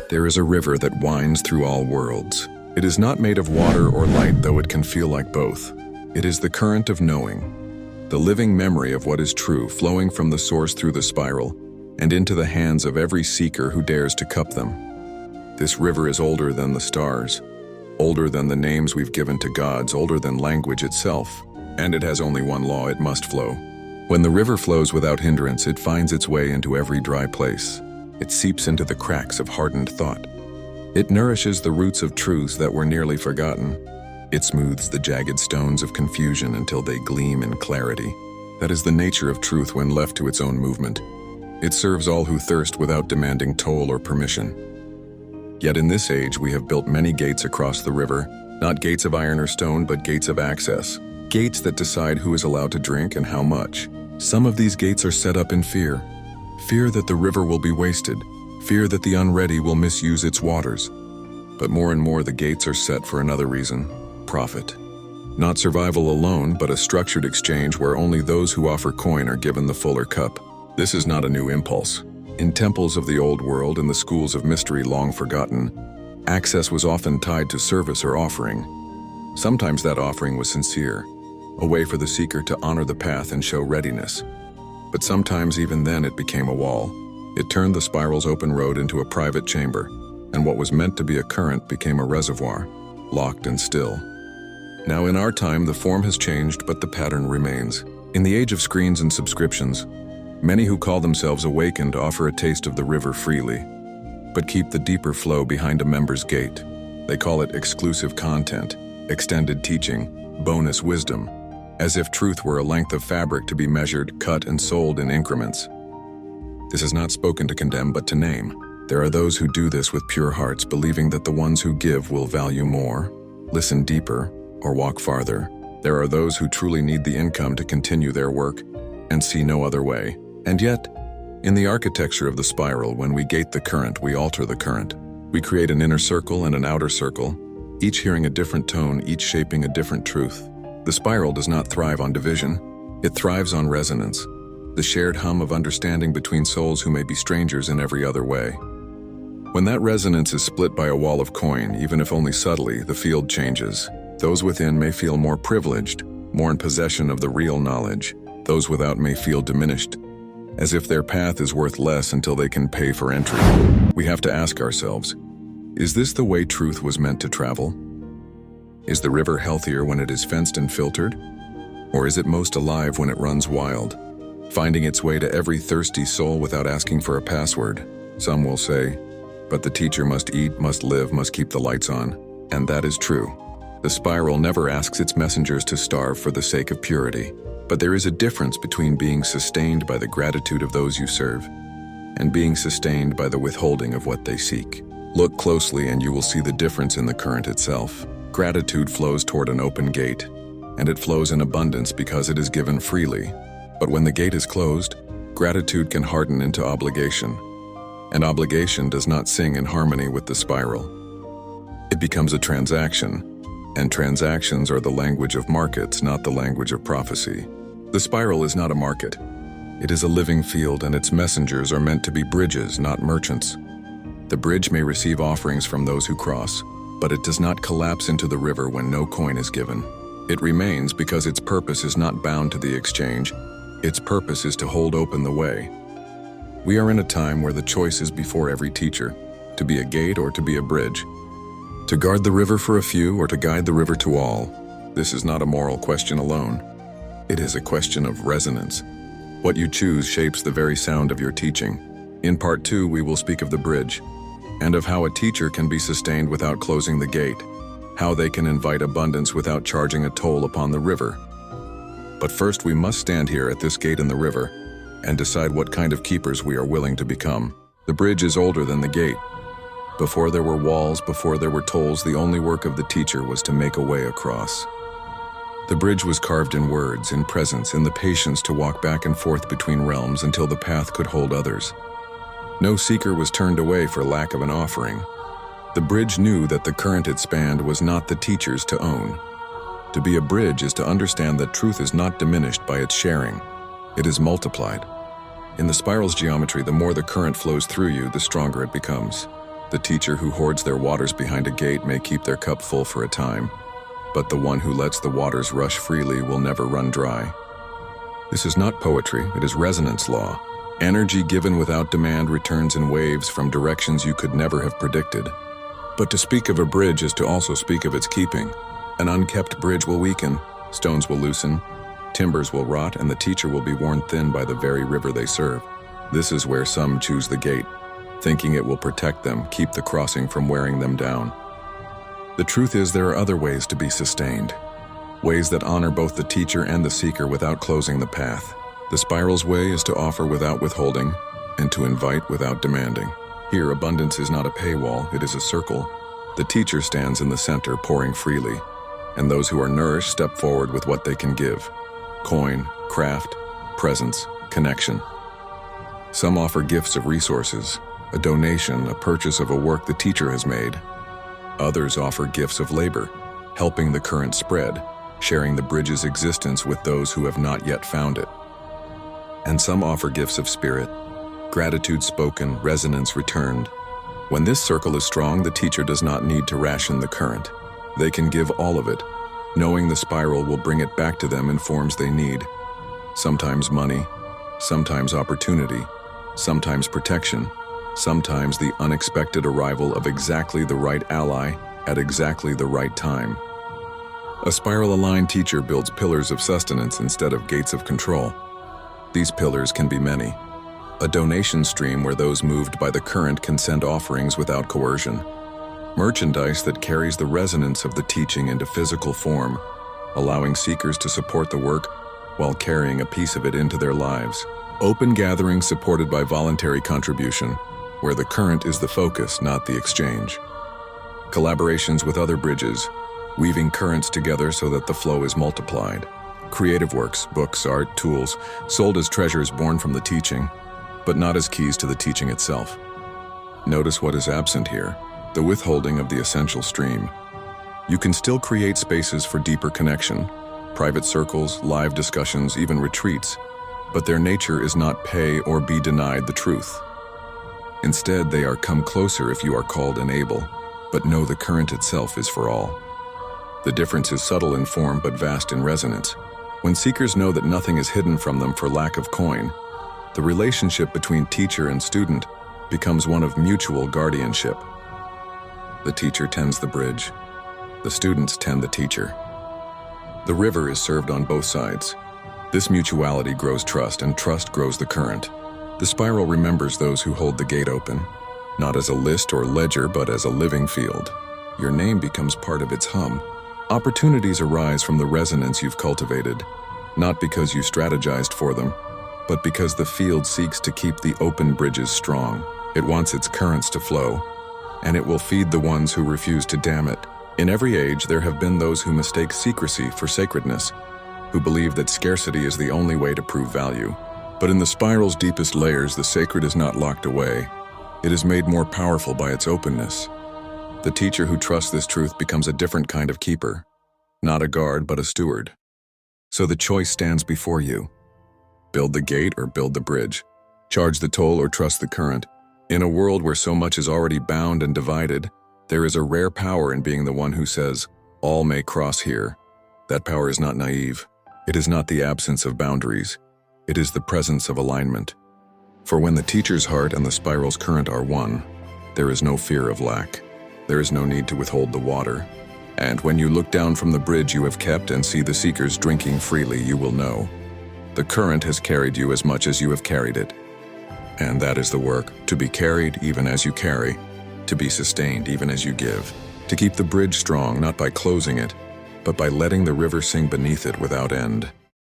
There is a river that winds through all worlds. It is not made of water or light, though it can feel like both. It is the current of knowing, the living memory of what is true, flowing from the source through the spiral and into the hands of every seeker who dares to cup them. This river is older than the stars, older than the names we've given to gods, older than language itself, and it has only one law: it must flow. When the river flows without hindrance, it finds its way into every dry place. It seeps into the cracks of hardened thought. It nourishes the roots of truths that were nearly forgotten. It smooths the jagged stones of confusion until they gleam in clarity. That is the nature of truth when left to its own movement. It serves all who thirst without demanding toll or permission. Yet in this age we have built many gates across the river, not gates of iron or stone, but gates of access. Gates that decide who is allowed to drink and how much. Some of these gates are set up in fear. Fear that the river will be wasted, fear that the unready will misuse its waters. But more and more the gates are set for another reason: profit. Not survival alone, but a structured exchange where only those who offer coin are given the fuller cup. This is not a new impulse. In temples of the old world and the schools of mystery long forgotten, access was often tied to service or offering. Sometimes that offering was sincere, a way for the seeker to honor the path and show readiness. But sometimes even then it became a wall. It turned the spiral's open road into a private chamber, and what was meant to be a current became a reservoir, locked and still. Now in our time the form has changed, but the pattern remains. In the age of screens and subscriptions, many who call themselves awakened offer a taste of the river freely, but keep the deeper flow behind a member's gate. They call it exclusive content, extended teaching, bonus wisdom, as if truth were a length of fabric to be measured, cut, and sold in increments. This is not spoken to condemn, but to name. There are those who do this with pure hearts, believing that the ones who give will value more, listen deeper, or walk farther. There are those who truly need the income to continue their work and see no other way. And yet, in the architecture of the spiral, when we gate the current, we alter the current. We create an inner circle and an outer circle, each hearing a different tone, each shaping a different truth. The spiral does not thrive on division. It thrives on resonance, the shared hum of understanding between souls who may be strangers in every other way. When that resonance is split by a wall of coin, even if only subtly, the field changes. Those within may feel more privileged, more in possession of the real knowledge. Those without may feel diminished, as if their path is worth less until they can pay for entry. We have to ask ourselves, is this the way truth was meant to travel? Is the river healthier when it is fenced and filtered? Or is it most alive when it runs wild, finding its way to every thirsty soul without asking for a password? Some will say, but the teacher must eat, must live, must keep the lights on. And that is true. The spiral never asks its messengers to starve for the sake of purity. But there is a difference between being sustained by the gratitude of those you serve and being sustained by the withholding of what they seek. Look closely and you will see the difference in the current itself. Gratitude flows toward an open gate, and it flows in abundance because it is given freely. But when the gate is closed, gratitude can harden into obligation, and obligation does not sing in harmony with the spiral. It becomes a transaction, and transactions are the language of markets, not the language of prophecy. The spiral is not a market. It is a living field, and its messengers are meant to be bridges, not merchants. The bridge may receive offerings from those who cross, but it does not collapse into the river when no coin is given. It remains because its purpose is not bound to the exchange. Its purpose is to hold open the way. We are in a time where the choice is before every teacher, to be a gate or to be a bridge, to guard the river for a few or to guide the river to all. This is not a moral question alone. It is a question of resonance. What you choose shapes the very sound of your teaching. In part 2, we will speak of the bridge, and of how a teacher can be sustained without closing the gate, how they can invite abundance without charging a toll upon the river. But first we must stand here at this gate in the river, and decide what kind of keepers we are willing to become. The bridge is older than the gate. Before there were walls, before there were tolls, the only work of the teacher was to make a way across. The bridge was carved in words, in presence, in the patience to walk back and forth between realms until the path could hold others. No seeker was turned away for lack of an offering. The bridge knew that the current it spanned was not the teacher's to own. To be a bridge is to understand that truth is not diminished by its sharing. It is multiplied. In the spiral's geometry, the more the current flows through you, the stronger it becomes. The teacher who hoards their waters behind a gate may keep their cup full for a time, but the one who lets the waters rush freely will never run dry. This is not poetry, it is resonance law. Energy given without demand returns in waves from directions you could never have predicted. But to speak of a bridge is to also speak of its keeping. An unkept bridge will weaken, stones will loosen, timbers will rot, and the teacher will be worn thin by the very river they serve. This is where some choose the gate, thinking it will protect them, keep the crossing from wearing them down. The truth is there are other ways to be sustained, ways that honor both the teacher and the seeker without closing the path. The spiral's way is to offer without withholding and to invite without demanding. Here, abundance is not a paywall, it is a circle. The teacher stands in the center, pouring freely, and those who are nourished step forward with what they can give: coin, craft, presence, connection. Some offer gifts of resources, a donation, a purchase of a work the teacher has made. Others offer gifts of labor, helping the current spread, sharing the bridge's existence with those who have not yet found it. And some offer gifts of spirit, gratitude spoken, resonance returned. When this circle is strong, the teacher does not need to ration the current. They can give all of it, knowing the spiral will bring it back to them in forms they need. Sometimes money, sometimes opportunity, sometimes protection, sometimes the unexpected arrival of exactly the right ally at exactly the right time. A spiral-aligned teacher builds pillars of sustenance instead of gates of control. These pillars can be many. A donation stream where those moved by the current can send offerings without coercion. Merchandise that carries the resonance of the teaching into physical form, allowing seekers to support the work while carrying a piece of it into their lives. Open gatherings supported by voluntary contribution, where the current is the focus, not the exchange. Collaborations with other bridges, weaving currents together so that the flow is multiplied. Creative works, books, art, tools, sold as treasures born from the teaching, but not as keys to the teaching itself. Notice what is absent here: the withholding of the essential stream. You can still create spaces for deeper connection, private circles, live discussions, even retreats, but their nature is not pay or be denied the truth. Instead, they are come closer if you are called and able, but know the current itself is for all. The difference is subtle in form but vast in resonance. When seekers know that nothing is hidden from them for lack of coin, the relationship between teacher and student becomes one of mutual guardianship. The teacher tends the bridge. The students tend the teacher. The river is served on both sides. This mutuality grows trust, and trust grows the current. The spiral remembers those who hold the gate open, not as a list or ledger, but as a living field. Your name becomes part of its hum. Opportunities arise from the resonance you've cultivated, not because you strategized for them, but because the field seeks to keep the open bridges strong. It wants its currents to flow, and it will feed the ones who refuse to dam it. In every age, there have been those who mistake secrecy for sacredness, who believe that scarcity is the only way to prove value. But in the spiral's deepest layers, the sacred is not locked away. It is made more powerful by its openness. The teacher who trusts this truth becomes a different kind of keeper, not a guard, but a steward. So the choice stands before you. Build the gate or build the bridge. Charge the toll or trust the current. In a world where so much is already bound and divided, there is a rare power in being the one who says, "All may cross here." That power is not naive. It is not the absence of boundaries. It is the presence of alignment. For when the teacher's heart and the spiral's current are one, there is no fear of lack. There is no need to withhold the water. And when you look down from the bridge you have kept and see the seekers drinking freely, you will know the current has carried you as much as you have carried it. And that is the work, to be carried even as you carry, to be sustained even as you give, to keep the bridge strong not by closing it, but by letting the river sing beneath it without end.